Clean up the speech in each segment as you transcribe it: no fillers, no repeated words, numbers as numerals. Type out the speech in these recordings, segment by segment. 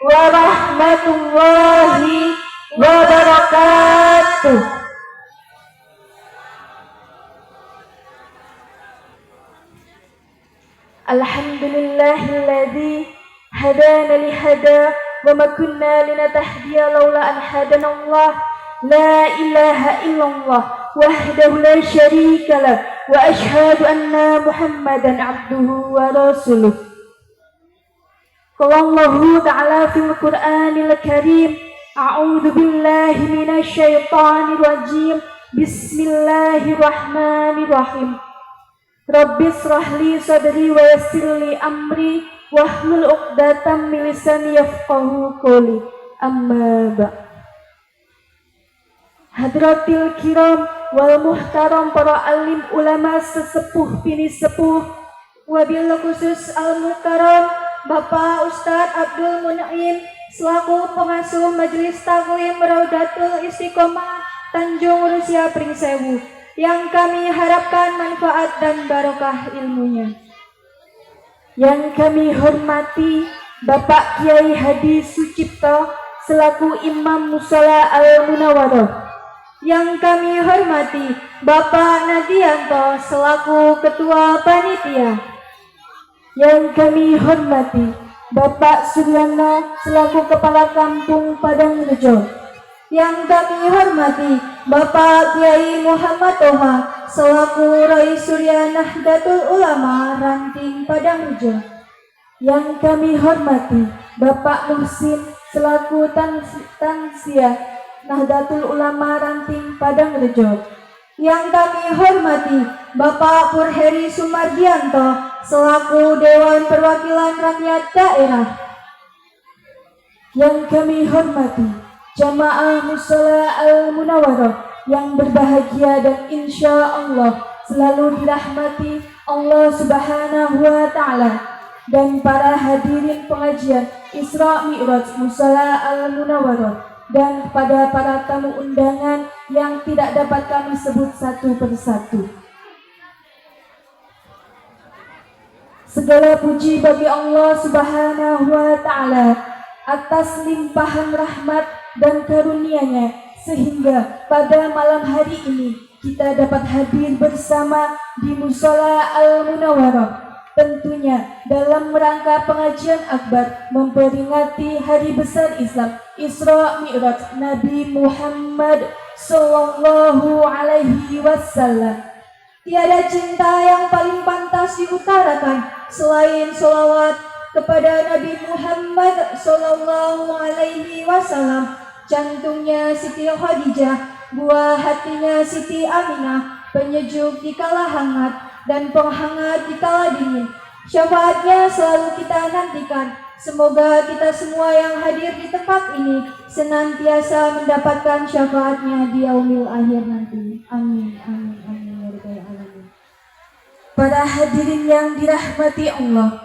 warahmatullahi wabarakatuh. Alhamdulillahilladzi hadana lihada wa ma kunna linatahdiya laula an hadanallah. La ilaha illallah wahdahu la syarika lah wa ashhadu anna Muhammadan abduhu wa rasuluh. Qala Allahu ta'ala fil Qur'anil Karim, a'udzu billahi minasy syaithanir rajim. Bismillahirrahmanirrahim. Rabbi shrah li sadri wa yassir li amri wahlul 'uqdatam min lisani yafqahu qawli. Amma ba'd. Hadratil kiram wal muhtaram, para alim ulama sesepuh bini sepuh, wabil khusus al mukarram Bapak Ustadz Abdul Mun'im selaku pengasuh Majelis Taklim Raudatul Istiqomah Tanjung Rusia Pringsewu, yang kami harapkan manfaat dan barokah ilmunya. Yang kami hormati Bapak Kiai Hadi Sucipto selaku Imam Mushola Al-Munawwaroh. Yang kami hormati Bapak Nadianto selaku Ketua Panitia. Yang kami hormati Bapak Suryono selaku Kepala Kampung Padangrejo. Yang kami hormati Bapak Kiai Muhammad Toha selaku Rais Surya Nahdlatul Ulama Ranting Padangrejo. Yang kami hormati Bapak Muhsin selaku Tansia Nahdlatul Ulama Ranting Padangrejo. Yang kami hormati Bapak Purheri Sumardianto selaku Dewan Perwakilan Rakyat Daerah. Yang kami hormati Jamaah Mushola Al-Munawwaroh yang berbahagia dan insya Allah selalu dirahmati Allah Subhanahu wa Ta'ala, dan para hadirin pengajian Isra Mi'raj Mushola Al-Munawwaroh, dan pada para tamu undangan yang tidak dapat kami sebut satu persatu. Segala puji bagi Allah Subhanahu wa Ta'ala atas limpahan rahmat dan karunia-Nya, sehingga pada malam hari ini kita dapat hadir bersama di Mushola Al-Munawwaroh, tentunya dalam rangka pengajian akbar memperingati hari besar Islam Isra Mi'raj Nabi Muhammad Sallallahu Alaihi Wasallam. Tiada cinta yang paling pantas diutarakan selain sholawat kepada Nabi Muhammad Sallallahu Alaihi Wasallam. Jantungnya Siti Khadijah, buah hatinya Siti Aminah, penyejuk di kala hangat dan penghangat di kala dingin. Syafaatnya selalu kita nantikan. Semoga kita semua yang hadir di tempat ini senantiasa mendapatkan syafaatnya di yaumil akhir nanti. Amin, amin, amin ya rabbal alamin. Para hadirin yang dirahmati Allah,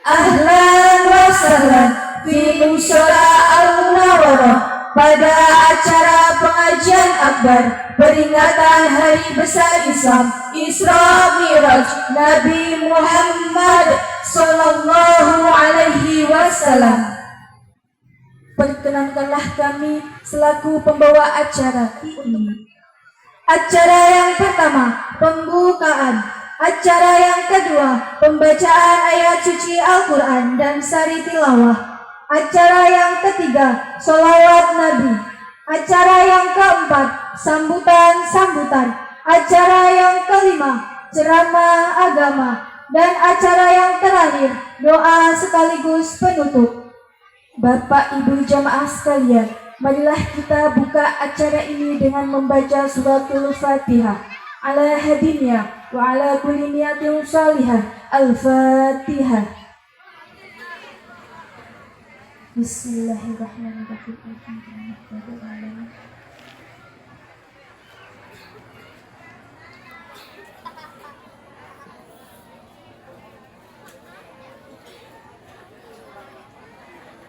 ahlan wa sahlan fi Mushola Al-Munawwaroh pada acara pengajian akbar peringatan hari besar Islam Isra Mi'raj Nabi Muhammad Sallallahu Alaihi Wasallam. Perkenankanlah kami selaku pembawa acara ini. Acara yang pertama, pembukaan. Acara yang kedua, pembacaan ayat suci Al-Quran dan sari tilawah. Acara yang ketiga, sholawat Nabi. Acara yang keempat, sambutan-sambutan. Acara yang kelima, ceramah agama. Dan acara yang terakhir, doa sekaligus penutup. Bapak Ibu jamaah sekalian, marilah kita buka acara ini dengan membaca suratul Fatihah. Ala hadinnya wa ala kulli niyatin salihah. Al-Fatihah. Bismillahirrahmanirrahim.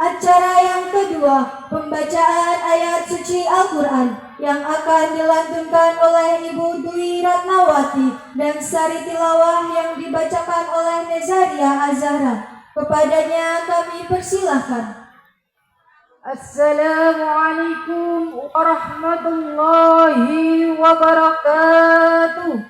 Acara yang kedua, pembacaan ayat suci Al-Quran yang akan dilantunkan oleh Ibu Dwi Ratnawati dan sari tilawah yang dibacakan oleh Nezaria Azhara. Kepadanya kami persilahkan. Assalamualaikum warahmatullahi wabarakatuh.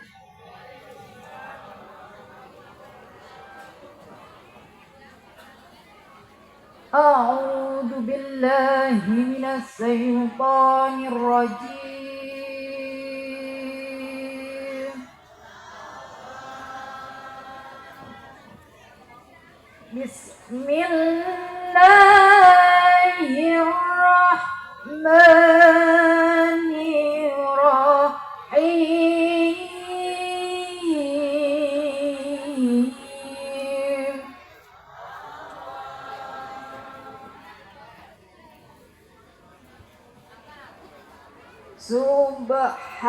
A'udzu billahi minas syaitonir rajim. Bismillahirrahmanirrahim. Subhanalladzi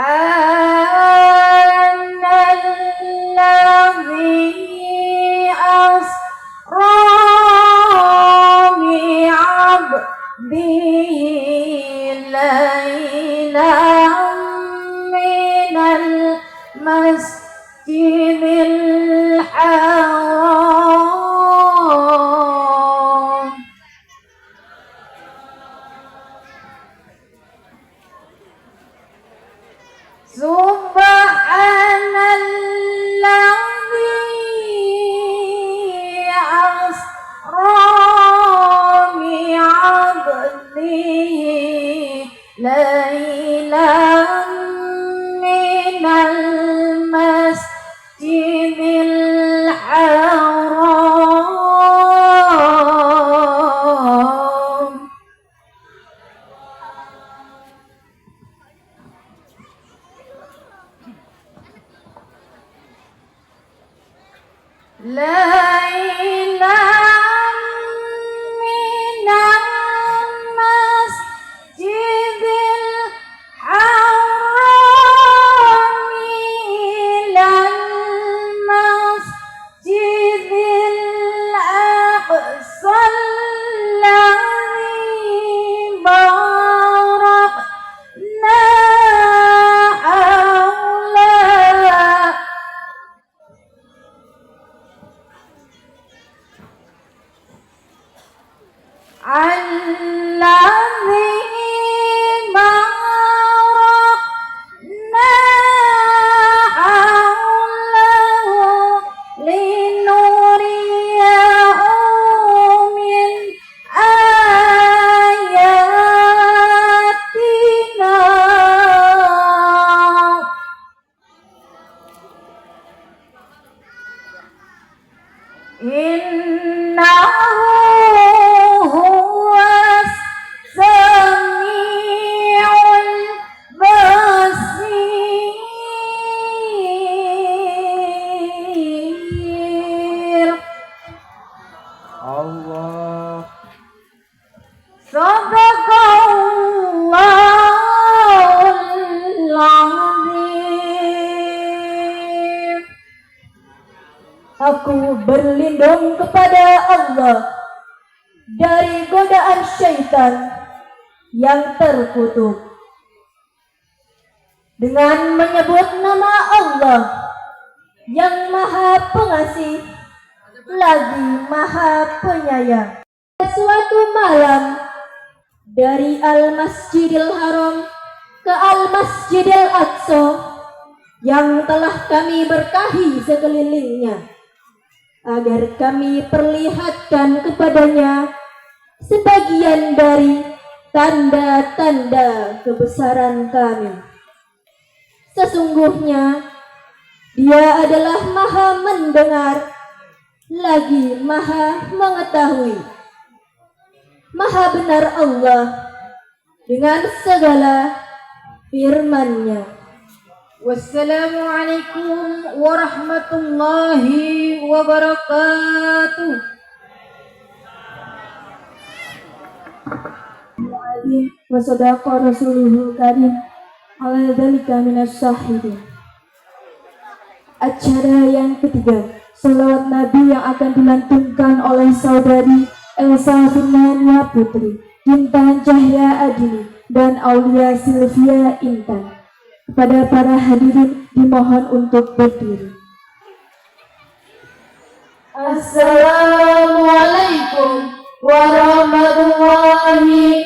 asra bi'abdihi laylan minal masjidil haram Subhanalladzi asra bi'abdihi laylan minal masjidil haram laylan minal masjidil haram ilal masjidil aqsa alladzi barakna hawla الذي باركنا حوله لنريه من آياتنا إنه هو السميع البصير. Allah. Sadaqallahul azim. Aku berlindung kepada Allah dari godaan syaitan yang terkutuk dengan menyebut nama Allah yang Maha Pengasih lagi Maha Penyayang. Suatu malam dari Al-Masjidil Haram ke Al-Masjidil Aqsa yang telah kami berkahi sekelilingnya, agar kami perlihatkan kepadanya sebagian dari tanda-tanda kebesaran kami. Sesungguhnya Dia adalah Maha mendengar lagi Maha mengetahui. Maha benar Allah dengan segala firman-Nya. Wassalamualaikum warahmatullahi wabarakatuh. Wa sadaqa rasuluhul karim ala dzalika minas syahidin. Acara yang ketiga, salawat Nabi yang akan dilantunkan oleh saudari Elsa Firmania Putri, Intan Cahya Adini, dan Aulia Sylvia Intan. Kepada para hadirin dimohon untuk berdiri. Assalamualaikum warahmatullahi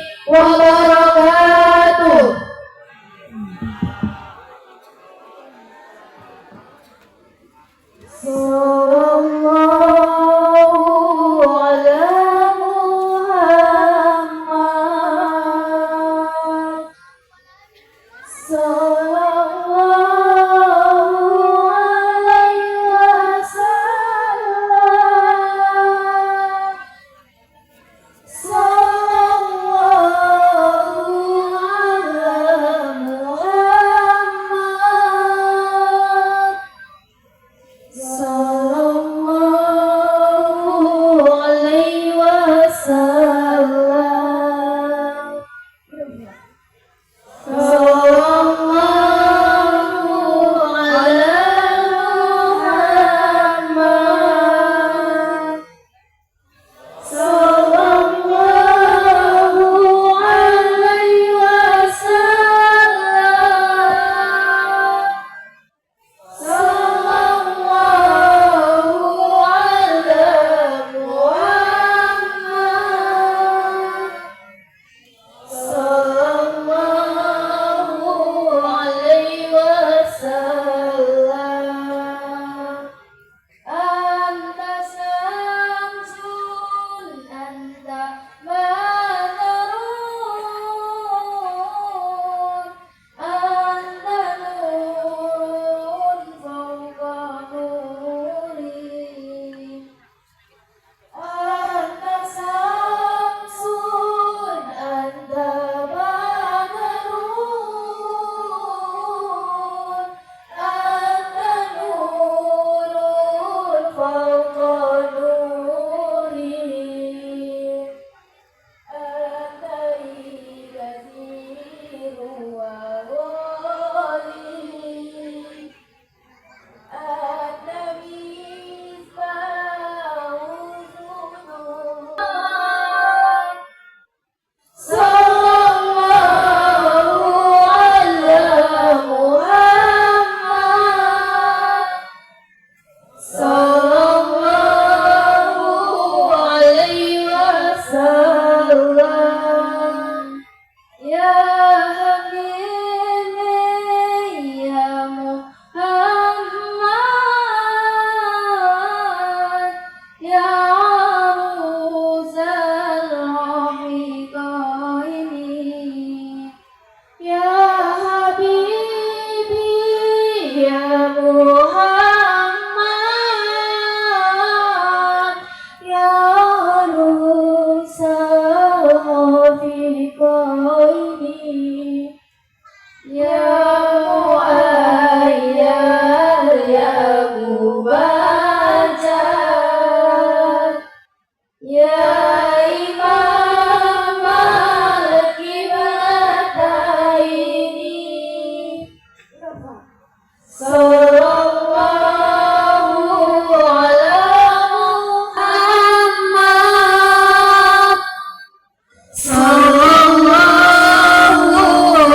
sallallahu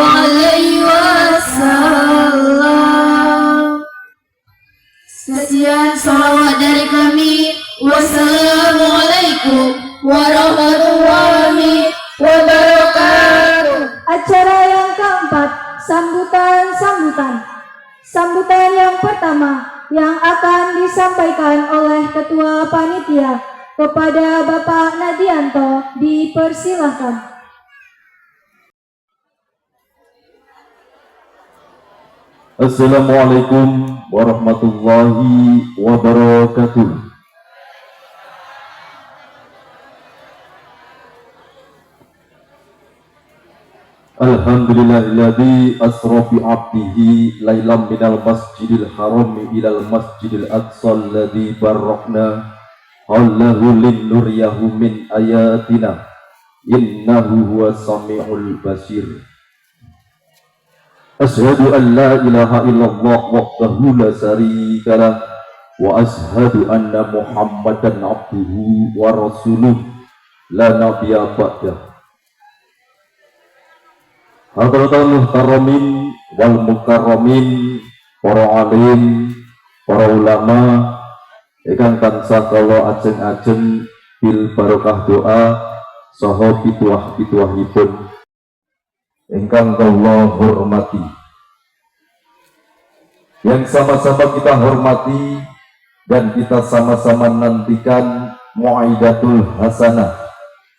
alaihi wasallam. Sekian salawat dari kami. Wassalamualaikum warahmatullahi wabarakatuh. Acara yang keempat, sambutan. Sambutan yang pertama yang akan disampaikan oleh Ketua Panitia kepada Bapak Nadianto, dipersilahkan. Assalamualaikum warahmatullahi wabarakatuh. Alhamdulillahilladzi asra bi 'abdihi lailam minal masjidil haram ilal masjidil aqsa alladzi barakna haulahu linnuriyahu min ayatina innahu huwas samiul basir. Asyhadu an la ilaha illallah wahdahu la syarika lah wa asyhadu anna Muhammadan abduhu wa rasuluh la nabiyya ba'dah. Hadratul muhtaramin wal mukarramin, para alim, para ulama ingkang tansah kula ajeng-ajeng bil barokah doa saha pituah-pituahipun ingkang kula hormati. Yang sama-sama kita hormati dan kita sama-sama nantikan Muaidatul Hasanah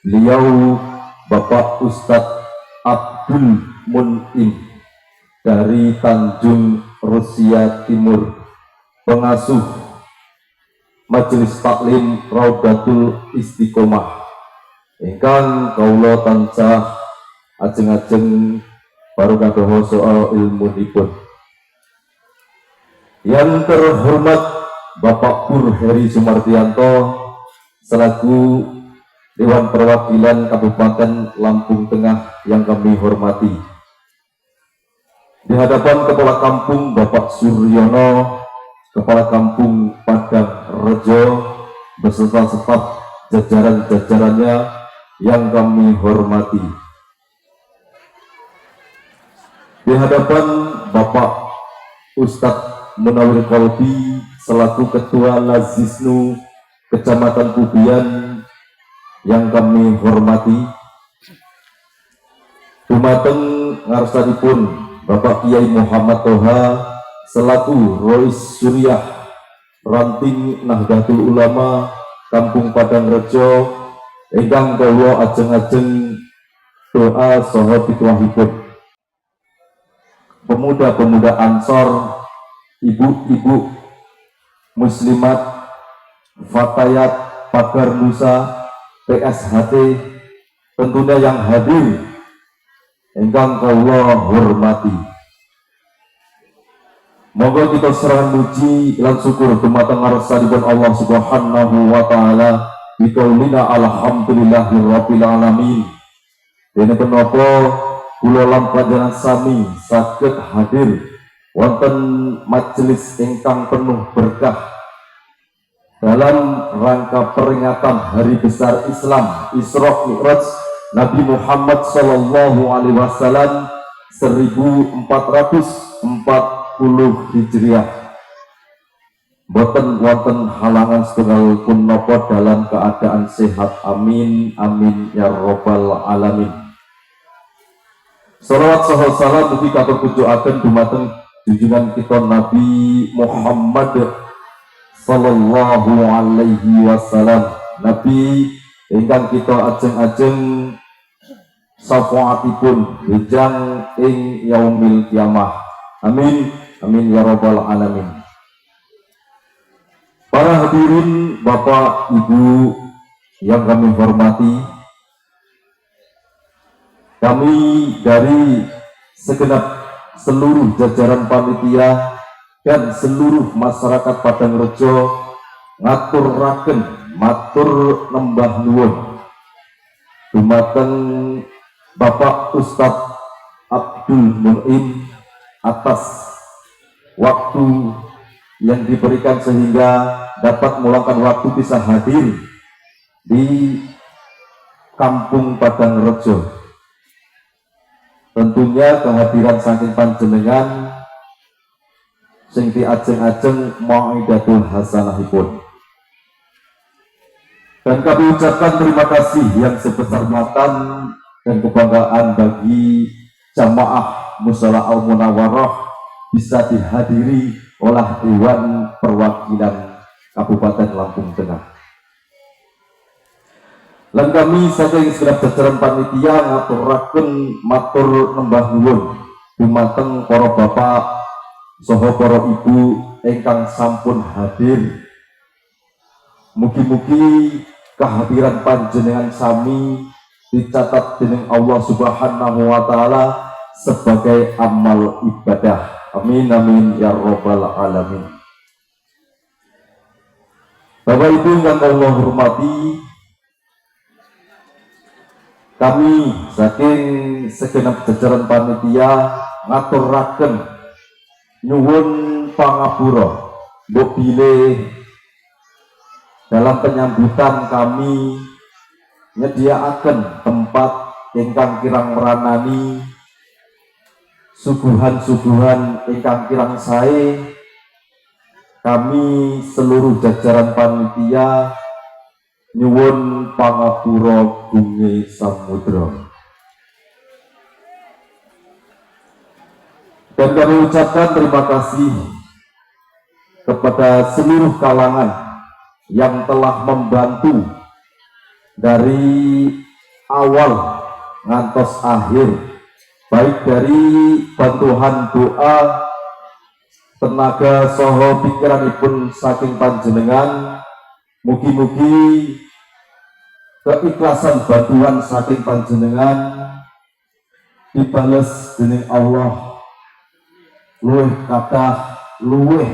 beliau Bapak Ustadz Abdul Mun'im dari Tanjung Rusia Timur, pengasuh Majelis Taklim Raudatul Istiqomah ingkang kawula tansah ajeng-ajeng barokah soal ilmunipun. Yang terhormat Bapak Pur Heri Sumartianto selaku Dewan Perwakilan Kabupaten Lampung Tengah yang kami hormati. Di hadapan Kepala Kampung Bapak Suryono, Kepala Kampung Padang Rejo, beserta staf jajaran-jajarannya yang kami hormati. Di hadapan Bapak Ustadz Munawir Kolbi selaku Ketua Lazisnu Kecamatan Pubian yang kami hormati, dumateng ngarsanipun Bapak Kiai Muhammad Toha selaku Rois Suryah Ranting Nahdlatul Ulama Kampung Padang Rejo ingkang kawula ajeng-ajeng doa saha pituahipun. Pemuda-pemuda Ansor, ibu-ibu muslimat, fatayat pagar Nusa PSHT tentunya yang hadir ingkang kawula hormati. Monggo kita serang muji lan syukur dumateng ngarsanipun Allah Subhanahu wa taala bikaulina alhamdulillahirabbil alamin. Dene menapa kula lan panjenengan sami saged hadir wonten majelis ingkang penuh berkah dalam rangka peringatan Hari Besar Islam Isra Mi'raj Nabi Muhammad Sallallahu Alaihi Wasallam 1440 Hijriah. Boten wonten halangan setunggal pun napa dalam keadaan sehat, amin amin ya robbal alamin. Salawat saha salam mugi katurjukaken dumateng junjungan kita Nabi Muhammad Sallallahu Alaihi Wasallam, Nabi ingkang kita ajeng-ajeng syafaatipun hijang ing yaumil kiamah. Amin amin ya rabbal alamin. Para hadirin Bapak Ibu yang kami hormati, kami dari segenap seluruh jajaran panitia dan seluruh masyarakat Padang Rejo ngaturaken matur nembah nuwun dumateng Bapak Ustadz Abdul Mun'im atas waktu yang diberikan sehingga dapat meluangkan waktu bisa hadir di Kampung Padang Rejo. Tentunya kehadiran saking panjenengan sing diajeng-ajeng mau'idatul hasanahipun. Dan kami ucapkan terima kasih yang sebesar-besar dan kebanggaan bagi jamaah Mushola Al Munawwarah bisa dihadiri oleh Dewan Perwakilan Kabupaten Lampung Tengah. Lan kami saking segenap jajaran panitia ngaturaken matur nembah nuwun dumateng para bapak saha para ibu ingkang sampun hadir. Mugi-mugi kehadiran panjenengan sami dicatat dening Allah Subhanahu wa taala sebagai amal ibadah. Amin amin ya rabbal alamin. Bapak Ibu yang Allah hormati, kami saking segenap jajaran panitia ngaturaken nyuwun pangapura mbok bilih dalam penyambutan kami nyediaaken tempat ingkang kirang meranani suguhan-suguhan ingkang kirang sae. Kami seluruh jajaran panitia nyuwun pangapura Gunge Samudra. Dan kami ucapkan terima kasih kepada seluruh kalangan yang telah membantu dari awal ngantos akhir, baik dari bantuan doa, tenaga saha pikiranipun saking panjenengan. Mugi-mugi keikhlasan bantuan saking panjenengan dibales dening Allah luwih kathah luwih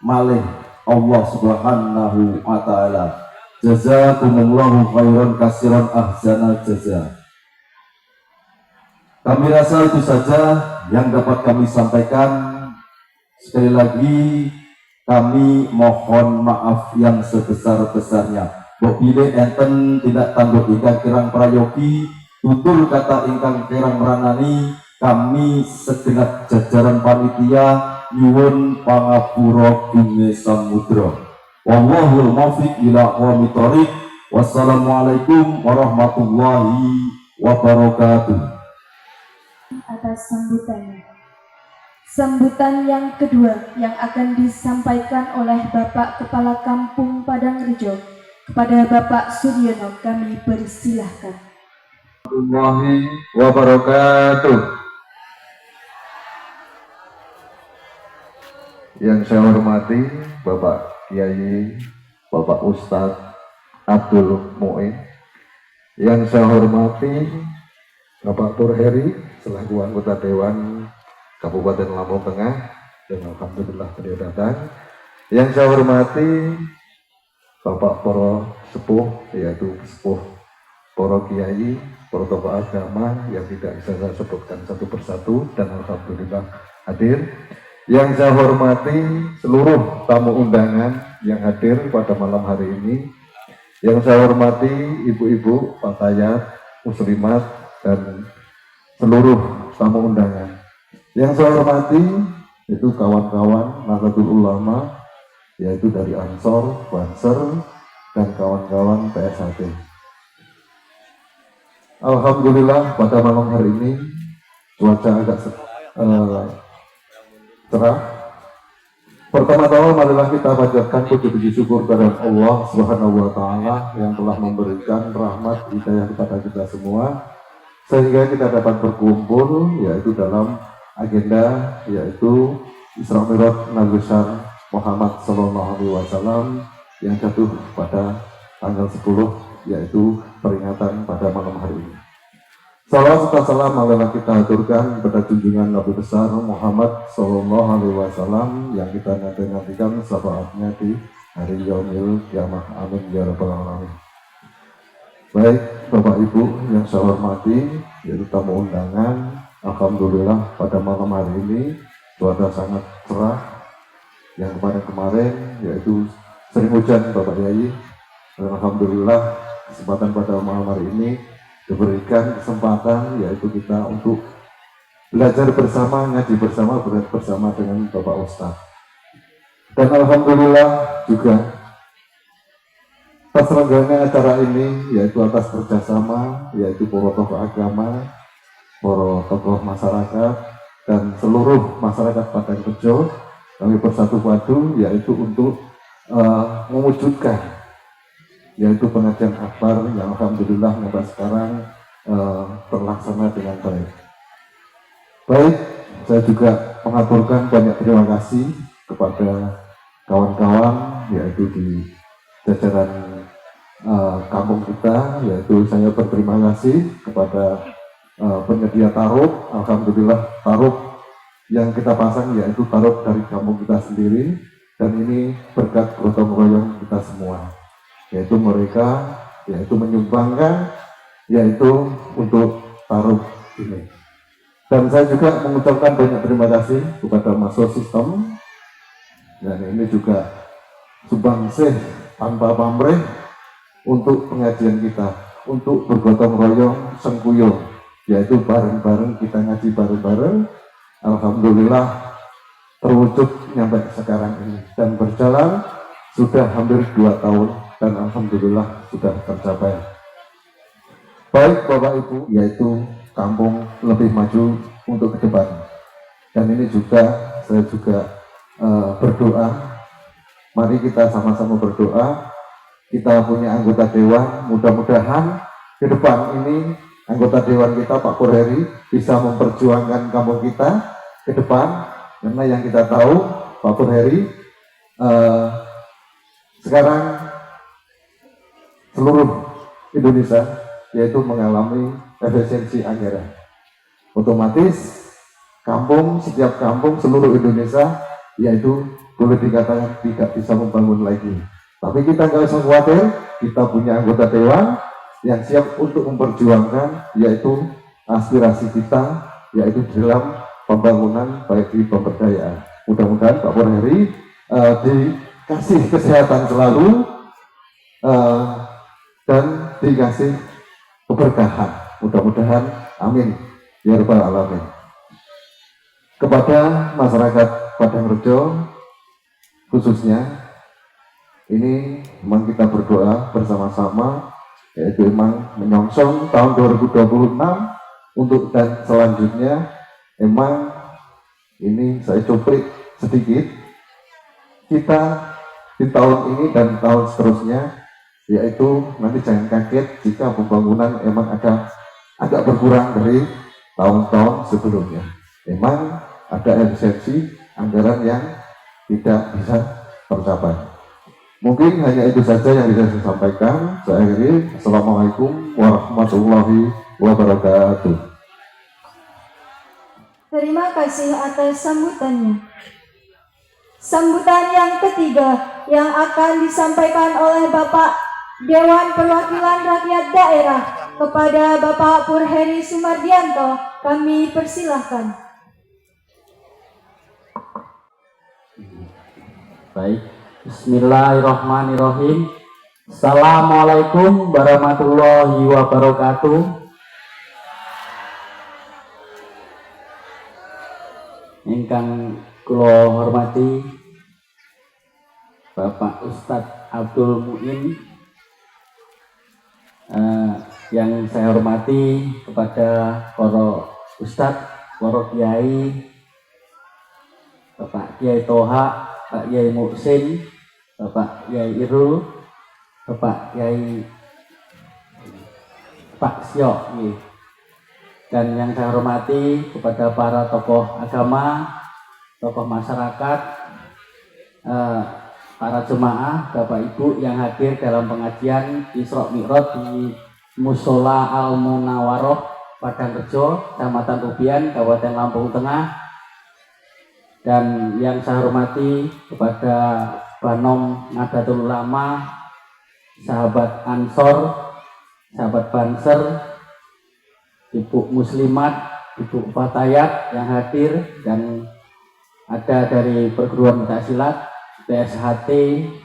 malih Allah Subhanahu wa taala. Jazakumullahu khairan katsiran ahsanal jaza. Kami rasa itu saja yang dapat kami sampaikan. Sekali lagi kami mohon maaf yang sebesar-besarnya. Bobile enten tidak tangguh ingkang kirang prayogi, tutur kata ingkang kirang meranani, kami segenap jajaran panitia nyuwun pangapura Gunge Samudra. Wallahul muwaffiq ila aqwamit thoriq. Wassalamualaikum warahmatullahi wabarakatuh. Atas sambutannya. Sambutan yang kedua yang akan disampaikan oleh Bapak Kepala Kampung Padang Rejo kepada Bapak Suryono, kami persilahkan. Warahmatullahi wabarakatuh. Yang saya hormati Bapak Kiai, Bapak Ustadz Abdul Muin. Yang saya hormati Bapak Pur Heri selaku anggota Dewan Kabupaten Lampung Tengah, dan alhamdulillah beliau datang. Yang saya hormati Bapak Poro Sepuh, yaitu Sepuh Poro Kiai, Poro tokoh agama yang tidak bisa saya sebutkan satu persatu, dan alhamdulillah hadir. Yang saya hormati seluruh tamu undangan yang hadir pada malam hari ini. Yang saya hormati ibu-ibu, fatayat, muslimat, dan seluruh tamu undangan. Yang saya hormati itu kawan-kawan Nahdlatul Ulama, yaitu dari Ansor, Banser, dan kawan-kawan PSHT. Alhamdulillah pada malam hari ini cuaca agak cerah. Pertama-tama marilah kita panjatkan puji syukur kepada Allah Subhanahu wa taala yang telah memberikan rahmat hidayah kepada kita semua sehingga kita dapat berkumpul yaitu dalam agenda yaitu Isra Mi'raj Nabi besar Muhammad Sallallahu Alaihi Wasallam yang jatuh pada tanggal 10, yaitu peringatan pada malam hari ini. Salawat serta salam marilah kita aturkan pada junjungan Nabi besar Muhammad Sallallahu Alaihi Wasallam yang kita nantikan syafaatnya di hari Yaumil Qiyamah. Amin ya rabbal alamin. Baik Bapak Ibu yang saya hormati, yaitu tamu undangan. Alhamdulillah pada malam hari ini cuaca sangat cerah. Yang kemarin-kemarin yaitu sering hujan Bapak Yai. Dan alhamdulillah kesempatan pada malam hari ini diberikan kesempatan yaitu kita untuk belajar bersama, ngaji bersama, bersama dengan Bapak Ustadz. Dan alhamdulillah juga terselenggaranya acara ini yaitu atas kerjasama yaitu para tokoh agama, para tokoh masyarakat dan seluruh masyarakat Padangrejo. Kami bersatu padu yaitu untuk mewujudkan yaitu pengajian akbar yang alhamdulillah sampai sekarang terlaksana dengan baik. Baik, saya juga mengaturkan banyak terima kasih kepada kawan-kawan yaitu di jajaran kampung kita, yaitu saya berterima kasih kepada penyedia taruh. Alhamdulillah taruh yang kita pasang yaitu taruh dari kampung kita sendiri, dan ini berkat gotong royong kita semua, yaitu mereka yaitu menyumbangkan yaitu untuk taruh ini. Dan saya juga mengucapkan banyak terima kasih kepada Masuk Sistem, dan ini juga sumbangsih tanpa pamrih untuk pengajian kita, untuk bergotong royong sengkuyung, yaitu bareng-bareng kita ngaji bareng-bareng. Alhamdulillah terwujud sampai sekarang ini dan berjalan sudah hampir 2 tahun dan alhamdulillah sudah tercapai. Baik Bapak Ibu, yaitu kampung lebih maju untuk ke depan. Dan ini juga saya juga berdoa, mari kita sama-sama berdoa. Kita punya anggota dewan, mudah-mudahan ke depan ini anggota dewan kita Pak Pur Heri bisa memperjuangkan kampung kita ke depan, karena yang kita tahu Pak Pur Heri sekarang seluruh Indonesia yaitu mengalami efisiensi anggaran. Otomatis setiap kampung seluruh Indonesia yaitu boleh dikatakan tidak bisa membangun lagi. Tapi kita nggak usah khawatir, kita punya anggota dewan yang siap untuk memperjuangkan yaitu aspirasi kita yaitu dalam pembangunan baik di pemberdayaan. Mudah-mudahan Pak Pur Heri dikasih kesehatan selalu dan dikasih keberkahan. Mudah-mudahan amin ya rabbal alamin. Kepada masyarakat Padangrejo khususnya, ini memang kita berdoa bersama-sama yaitu memang menyongsong tahun 2026 untuk dan selanjutnya. Memang ini saya cuplik sedikit, kita di tahun ini dan tahun seterusnya yaitu nanti jangan kaget jika pembangunan memang agak berkurang dari tahun-tahun sebelumnya. Memang ada efisiensi anggaran yang tidak bisa tercapai. Mungkin hanya itu saja yang bisa saya sampaikan. Saya akhiri. Assalamualaikum warahmatullahi wabarakatuh. Terima kasih atas sambutannya. Sambutan yang ketiga yang akan disampaikan oleh Bapak Dewan Perwakilan Rakyat Daerah kepada Bapak Pur Heri Sumardianto, kami persilahkan. Baik, bismillahirrahmanirrahim. Assalamualaikum warahmatullahi wabarakatuh. Ingkang kula hormati Bapak Ustadz Abdul Muin, yang saya hormati kepada para Ustadz, para Kiai, Bapak Kiai Toha, Pak Kiai Muksin, Bapak Kiai Irul, Bapak Kiai Pak Syok, dan yang saya hormati kepada para tokoh agama, tokoh masyarakat, para jemaah, Bapak Ibu yang hadir dalam pengajian Isra Mi'raj di Musola Al Munawaroh Padangrejo, Kecamatan Ubian, Kabupaten Lampung Tengah. Dan yang saya hormati kepada Banom Nadatul Ulama, sahabat Ansor, sahabat Banser, Ibu Muslimat, Ibu Fatayat yang hadir, dan ada dari perguruan pencaksilat PSHT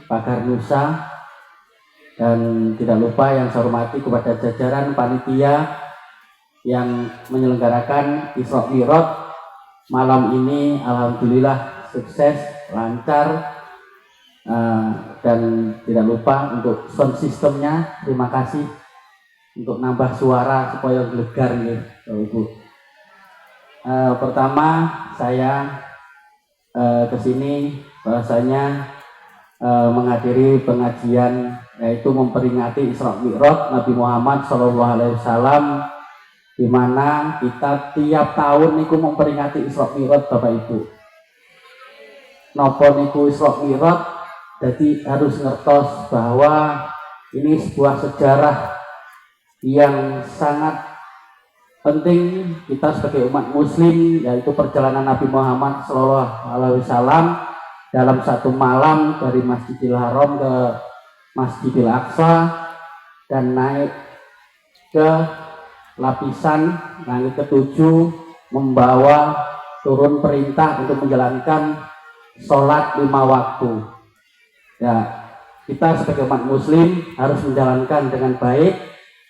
Pagar Nusa, Dan tidak lupa yang saya hormati kepada jajaran panitia yang menyelenggarakan Isra Mi'raj malam ini. Alhamdulillah sukses, lancar, dan tidak lupa untuk sound systemnya. Terima kasih untuk nambah suara supaya gelegar nih, Ibu. Pertama saya kesini bahasanya menghadiri pengajian, yaitu memperingati Isra Mi'raj Nabi Muhammad SAW, di mana kita tiap tahun niku memperingati Isra Mi'raj Bapak Ibu. Napa niku Isra Mi'raj, jadi harus ngertos bahwa ini sebuah sejarah yang sangat penting kita sebagai umat muslim, yaitu perjalanan Nabi Muhammad SAW dalam satu malam dari Masjidil Haram ke Masjidil Aqsa dan naik ke lapisan langit ketujuh, membawa turun perintah untuk menjalankan sholat 5 waktu. Ya, kita sebagai umat muslim harus menjalankan dengan baik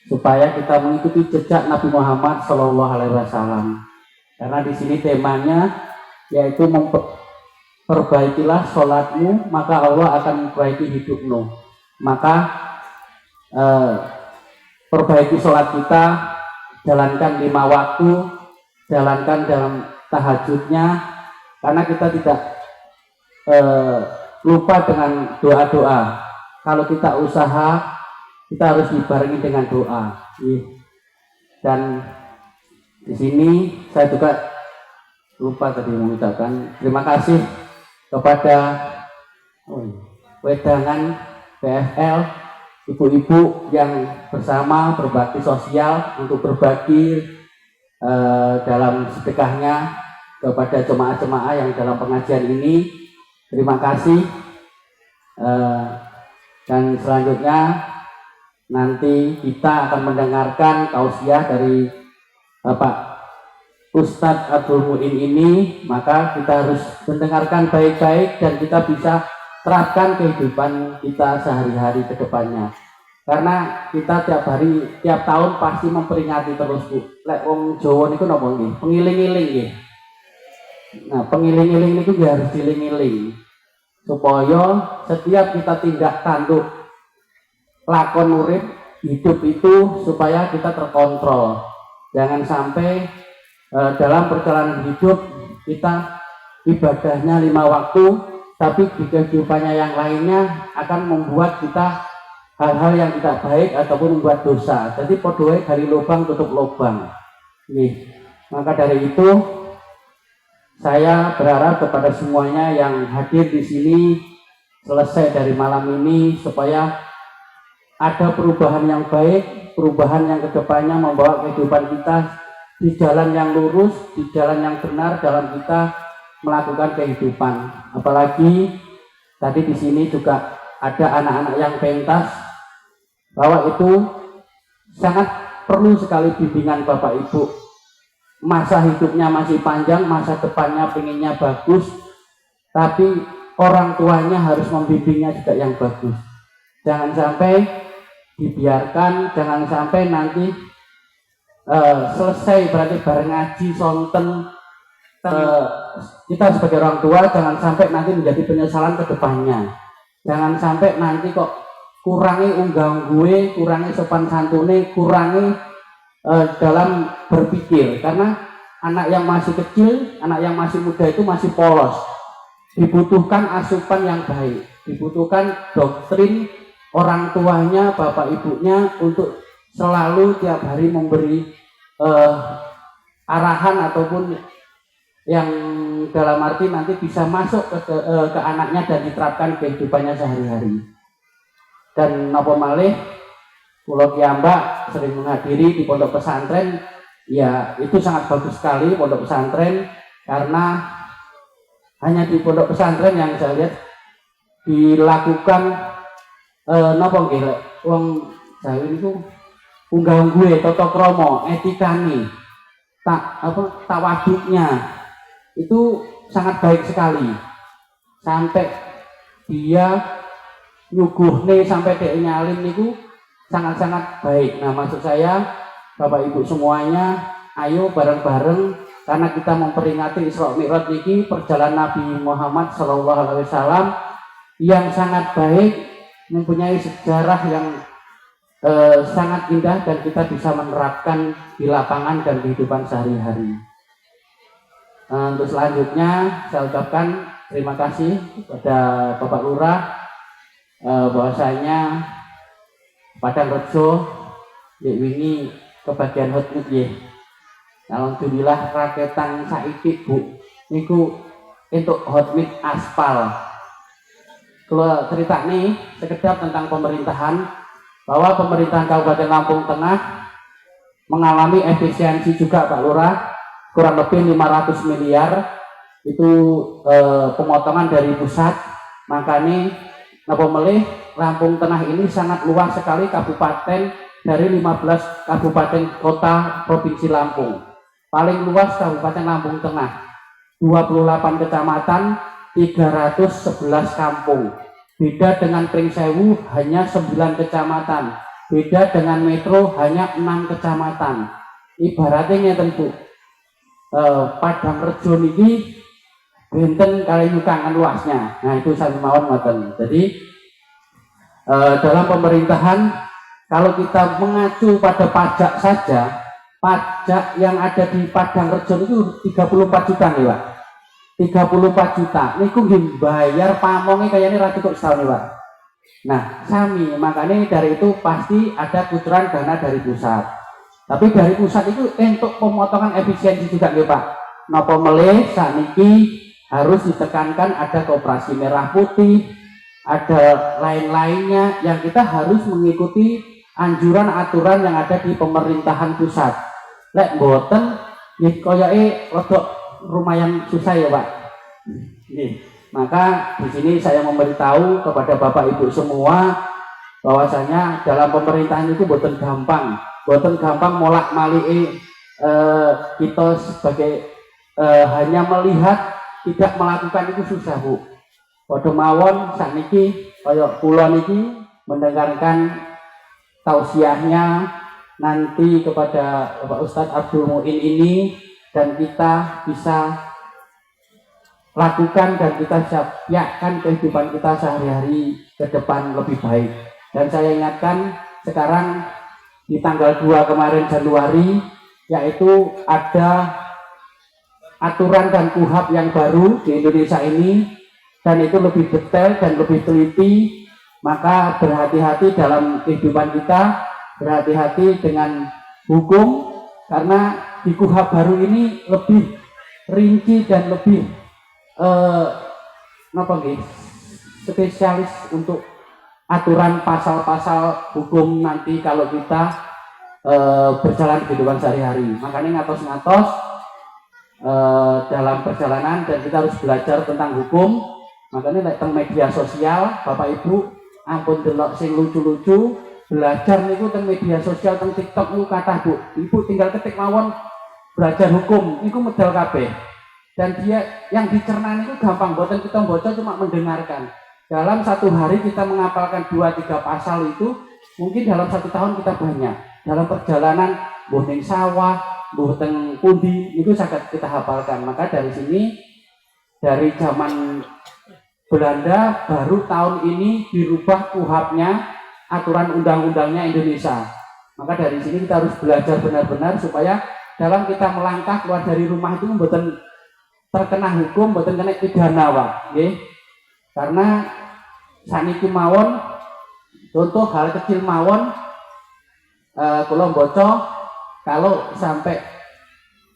supaya kita mengikuti jejak Nabi Muhammad SAW. Karena di sini temanya yaitu perbaikilah sholatmu, maka Allah akan memperbaiki hidupmu. Maka perbaiki sholat kita, jalankan 5 waktu, jalankan dalam tahajudnya, karena kita tidak lupa dengan doa-doa. Kalau kita usaha, kita harus dibarengi dengan doa. Dan di sini saya juga lupa tadi mengucapkan terima kasih kepada wedangan PFL, ibu-ibu yang bersama berbakti sosial untuk berbagi dalam sedekahnya kepada jemaah-jemaah yang dalam pengajian ini. Terima kasih. Dan selanjutnya nanti kita akan mendengarkan tausiah dari Bapak Ustadz Abdul Muin ini, maka kita harus mendengarkan baik-baik dan kita bisa terapkan kehidupan kita sehari-hari ke depannya. Karena kita tiap tahun pasti memperingati terus, Bu. Lek wong Jawa niku napa nggih? Pengiling-iling nggih. Nah, pengiling-iling niku harus diling-iling supaya setiap kita tindak tanduk lakon urip hidup itu supaya kita terkontrol. Jangan sampai dalam perjalanan hidup kita ibadahnya 5 waktu, tapi di kehidupannya yang lainnya akan membuat kita hal-hal yang tidak baik ataupun membuat dosa. Jadi podoe dari lubang tutup lubang. Maka dari itu saya berharap kepada semuanya yang hadir di sini selesai dari malam ini supaya ada perubahan yang baik, perubahan yang kedepannya membawa kehidupan kita di jalan yang lurus, di jalan yang benar dalam kita melakukan kehidupan. Apalagi tadi di sini juga ada anak-anak yang pentas, bahwa itu sangat perlu sekali bimbingan Bapak Ibu. Masa hidupnya masih panjang, masa depannya pengennya bagus, tapi orang tuanya harus membimbingnya juga yang bagus. Jangan sampai dibiarkan, jangan sampai nanti selesai berarti bareng ngaji sonten, kita sebagai orang tua jangan sampai nanti menjadi penyesalan ke depannya. Jangan sampai nanti kok kurangi unggah gue, kurangi sopan santune, kurangi dalam berpikir. Karena anak yang masih kecil, anak yang masih muda itu masih polos, dibutuhkan asupan yang baik, dibutuhkan doktrin orang tuanya, bapak ibunya untuk selalu tiap hari memberi arahan ataupun yang dalam arti nanti bisa masuk ke anaknya dan diterapkan kehidupannya sehari-hari. Dan napa malih kula piyambak sering menghadiri di pondok pesantren, ya itu sangat bagus sekali pondok pesantren, karena hanya di pondok pesantren yang saya lihat dilakukan napa nggih wong Jawa niku unggah gue, toto kromo, etikane, tawaduknya itu sangat baik sekali, sampai dia nyuguhne sampai dek nyalim niku sangat-sangat baik. Nah, maksud saya Bapak Ibu semuanya, ayo bareng-bareng karena kita memperingati Isra Mi'raj niki perjalanan Nabi Muhammad SAW yang sangat baik, mempunyai sejarah yang sangat indah dan kita bisa menerapkan di lapangan dan kehidupan sehari-hari. Untuk selanjutnya saya ucapkan terima kasih kepada Bapak Lurah bahwasanya Padang Rejo wingi kebagian hotmit nggih. Alhamdulillah raketan saiki Bu niku untuk hotmit aspal. Kalau cerita nih sekedar tentang pemerintahan, bahwa pemerintahan Kabupaten Lampung Tengah mengalami efisiensi juga Pak Lurah, kurang lebih 500 miliar itu pemotongan dari pusat. Makanya napa melih Lampung Tengah ini sangat luas sekali kabupaten dari 15 kabupaten kota provinsi Lampung. Paling luas Kabupaten Lampung Tengah, 28 kecamatan, 311 kampung. Beda dengan Pringsewu hanya 9 kecamatan. Beda dengan Metro hanya 6 kecamatan. Ibaratnya tentu Padang Rejo niki benten kali nyukangan luasnya. Nah, itu sami mawon ngoten. Jadi dalam pemerintahan kalau kita mengacu pada pajak saja, pajak yang ada di Padang Rejo itu 34 juta nih Pak. 34 juta niku nggih bayar pamonge kayaknya ra cukup setahun nih Pak. Nah, sami makanya dari itu pasti ada kucuran dana dari pusat. Tapi dari pusat itu untuk pemotongan efisiensi juga nih Pak. Napa melih sakniki harus ditekankan ada koperasi merah putih, ada lain-lainnya yang kita harus mengikuti anjuran aturan yang ada di pemerintahan pusat. Lek mboten nggih koyoke rodok lumayan susah ya Pak. Nih, maka di sini saya memberitahu kepada Bapak Ibu semua bahwasanya dalam pemerintahan itu boten gampang molak maliki kita sebagai hanya melihat tidak melakukan itu susah Bu. Padha mawon sakniki kaya kula niki mendengarkan tausiahnya nanti kepada Bapak Ustadz Abdul Muin ini, dan kita bisa lakukan dan kita siapkan kehidupan kita sehari-hari ke depan lebih baik. Dan saya ingatkan sekarang di tanggal 2 kemarin Januari, yaitu ada aturan dan KUHAP yang baru di Indonesia ini, dan itu lebih detail dan lebih teliti. Maka berhati-hati dalam kehidupan kita, berhati-hati dengan hukum, karena di KUHAP baru ini lebih rinci dan lebih spesialis untuk aturan pasal-pasal hukum nanti kalau kita berjalan kehidupan sehari-hari. Makanya ngatos-ngatos dalam perjalanan, dan kita harus belajar tentang hukum. Makanya tentang media sosial Bapak Ibu ampun delok sing lucu-lucu, belajar niku tentang media sosial tentang TikTok niku kathah Bu. Ibu tinggal ketik mawon belajar hukum niku medal kabeh. Dan dia yang dicerna niku gampang, boten kita baca cuma mendengarkan. Dalam satu hari kita menghafalkan 2-3 pasal itu mungkin dalam 1 tahun kita banyak. Dalam perjalanan mbuh ning sawah, mbuh teng pundi itu sangat kita hafalkan. Maka dari sini, dari zaman Belanda baru tahun ini dirubah KUHAP-nya, aturan undang-undangnya Indonesia. Maka dari sini kita harus belajar benar-benar supaya dalam kita melangkah keluar dari rumah itu mboten terkena hukum, mboten kena pidana Pak, nggih. Karena saniki mawon contoh hal kecil mawon, kula baca kalau sampai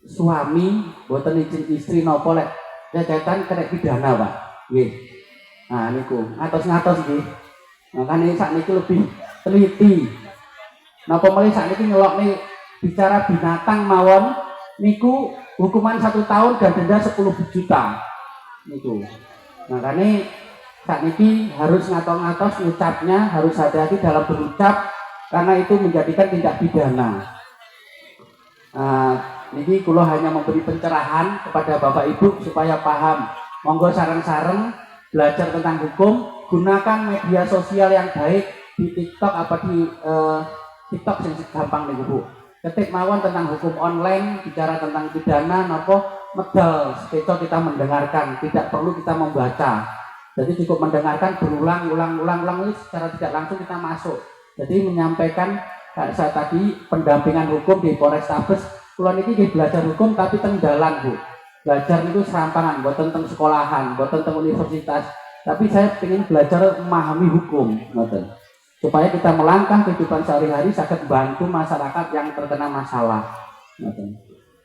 suami mboten izin istri napa lek cecetan kena pidana Pak, nggih. Nah niku ngatos-ngatos nggih. Makanya sakniki lebih teliti. Napa malih sakniki ngelokne bicara binatang mawon niku hukuman 1 tahun dan denda 10 juta. Niku. Makanya sakniki harus ngatos-ngatos ngucapnya, harus hati-hati dalam berucap karena itu menjadikan tindak pidana. Niki kula hanya memberi pencerahan kepada Bapak Ibu supaya paham. Monggo sareng-sareng belajar tentang hukum, gunakan media sosial yang baik di TikTok apa di TikTok yang gampang nih Bu. Ketik mawon tentang hukum online, bicara tentang pidana, nopo medal, sekeco kita mendengarkan, tidak perlu kita membaca. Jadi cukup mendengarkan berulang-ulang ini secara tidak langsung kita masuk. Jadi menyampaikan kayak saya tadi pendampingan hukum di Polrestabes, kula niki belajar hukum tapi tenggalan Bu. Belajar itu serampangan, buat tentang sekolahan, buat tentang universitas. Tapi saya ingin belajar memahami hukum, supaya kita melangkah kehidupan sehari-hari sakit bantu masyarakat yang terkena masalah,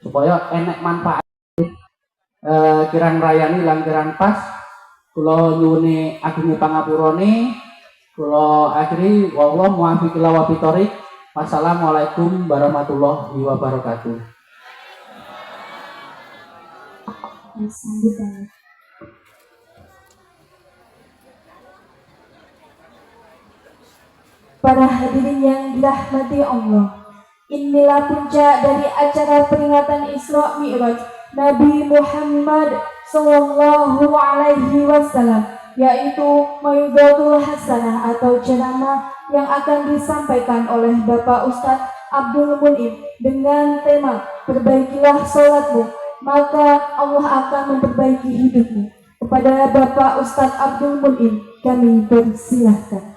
supaya enek manfaat. Kirang rayani lan kirang pas, kula nyuwuni agungé pangapurane, kula akhiri wallahu muwaffiq ila wabithoriq. Wassalamualaikum warahmatullahi wabarakatuh. Sambutan. Para hadirin yang dirahmati Allah, inilah puncak dari acara peringatan Isra Mi'raj Nabi Muhammad Sallallahu Alaihi Wasallam, yaitu Mau'izatul Hasanah atau ceramah yang akan disampaikan oleh Bapak Ustadz Abdul Munim dengan tema "Perbaikilah sholatmu, maka Allah akan memperbaiki hidupmu." Kepada Bapak Ustadz Abdul Munim kami persilahkan.